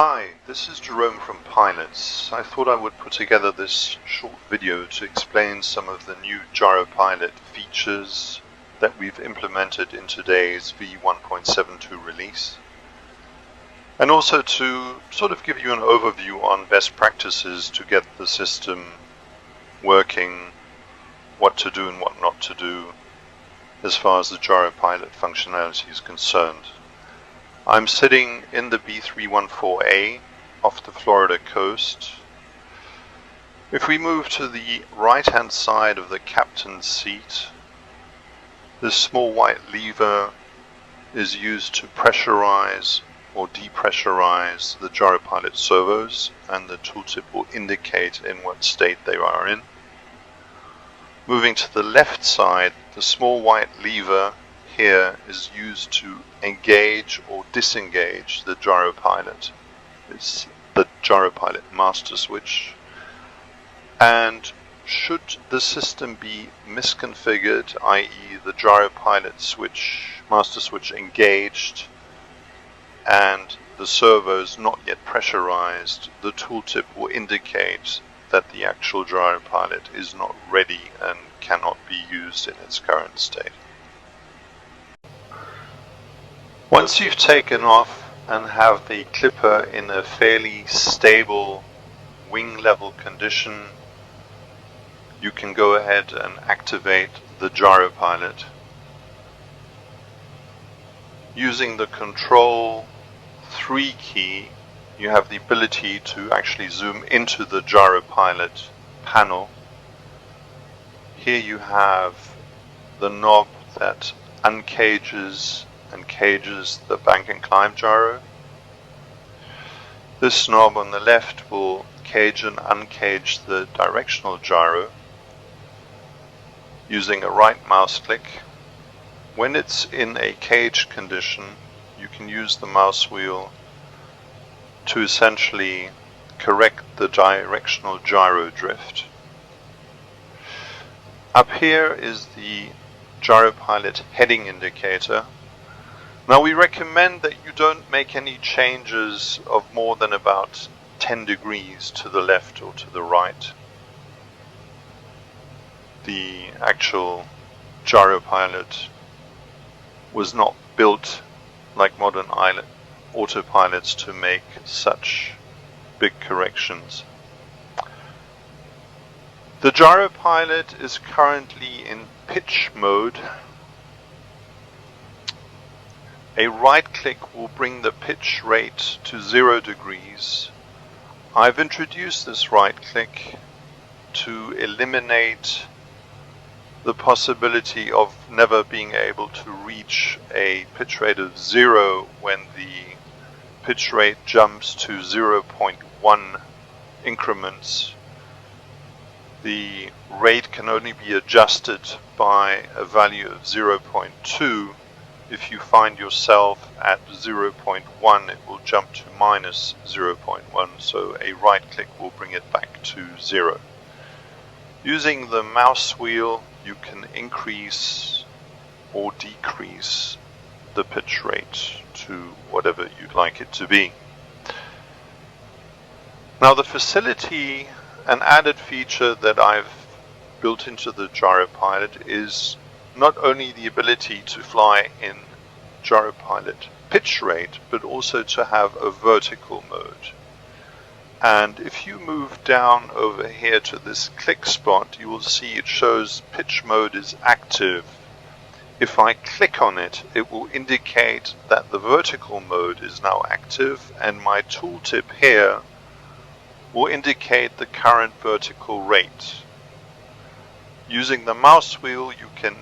Hi, this is Jerome from Pilots. I thought I would put together this short video to explain some of the new Gyropilot features that we've implemented in today's V1.72 release, and also to sort of give you an overview on best practices to get the system working, what to do and what not to do as far as the Gyropilot functionality is concerned. I'm sitting in the B-314A off the Florida coast. If we move to the right hand side of the captain's seat, this small white lever is used to pressurize or depressurize the Gyropilot servos, and the tooltip will indicate in what state they are in. Moving to the left side, the small white lever here is used to engage or disengage the Gyropilot. It's the Gyropilot master switch, and should the system be misconfigured, i.e. the Gyropilot master switch engaged and the servos not yet pressurized, the tooltip will indicate that the actual Gyropilot is not ready and cannot be used in its current state. Once you've taken off and have the clipper in a fairly stable wing level condition, you can go ahead and activate the Gyropilot. Using the Control 3 key, you have the ability to actually zoom into the Gyropilot panel. Here you have the knob that uncages and cages the bank and climb gyro. This knob on the left will cage and uncage the directional gyro using a right mouse click. When it's in a cage condition, you can use the mouse wheel to essentially correct the directional gyro drift. Up here is the Gyropilot heading indicator. Now we recommend that you don't make any changes of more than about 10 degrees to the left or to the right. The actual Gyropilot was not built like modern autopilots to make such big corrections. The Gyropilot is currently in pitch mode. A right click will bring the pitch rate to 0 degrees. I've introduced this right click to eliminate the possibility of never being able to reach a pitch rate of 0 when the pitch rate jumps to 0.1 increments. The rate can only be adjusted by a value of 0.2. If you find yourself at 0.1, it will jump to minus 0.1, so a right click will bring it back to 0. Using the mouse wheel, you can increase or decrease the pitch rate to whatever you'd like it to be. Now the facility, an added feature that I've built into the Gyropilot, is not only the ability to fly in Gyropilot pitch rate, but also to have a vertical mode. And if you move down over here to this click spot, you will see it shows pitch mode is active. If I click on it, it will indicate that the vertical mode is now active, and my tooltip here will indicate the current vertical rate. Using the mouse wheel, you can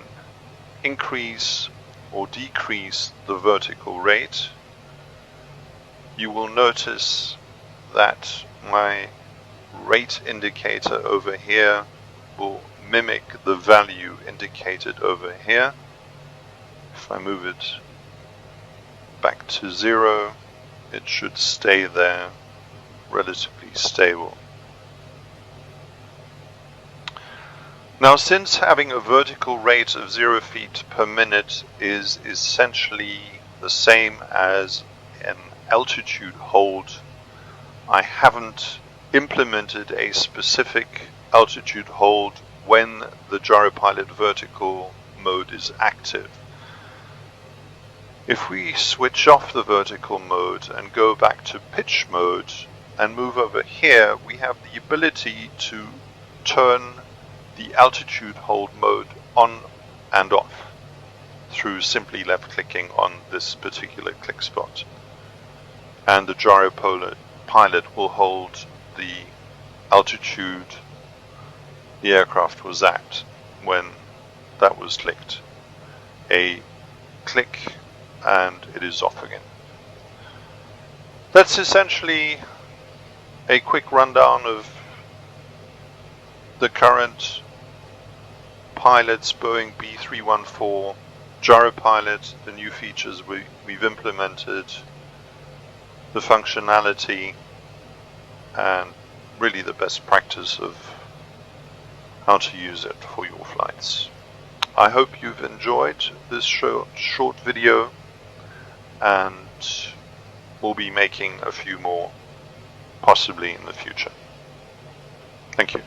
increase or decrease the vertical rate. You will notice that my rate indicator over here will mimic the value indicated over here. If I move it back to 0, it should stay there relatively stable. Now, since having a vertical rate of 0 feet per minute is essentially the same as an altitude hold I haven't implemented a specific altitude hold when the Gyropilot vertical mode is active. If we switch off the vertical mode and go back to pitch mode and move over here, we have the ability to turn the altitude hold mode on and off through simply left clicking on this particular click spot. And the Gyropilot will hold the altitude the aircraft was at when that was clicked. A click and it is off again. That's essentially a quick rundown of the current Pilot's Boeing B-314 Gyropilot, the new features we've implemented, the functionality, and really the best practice of how to use it for your flights. I hope you've enjoyed this short video, and we'll be making a few more possibly in the future. Thank you.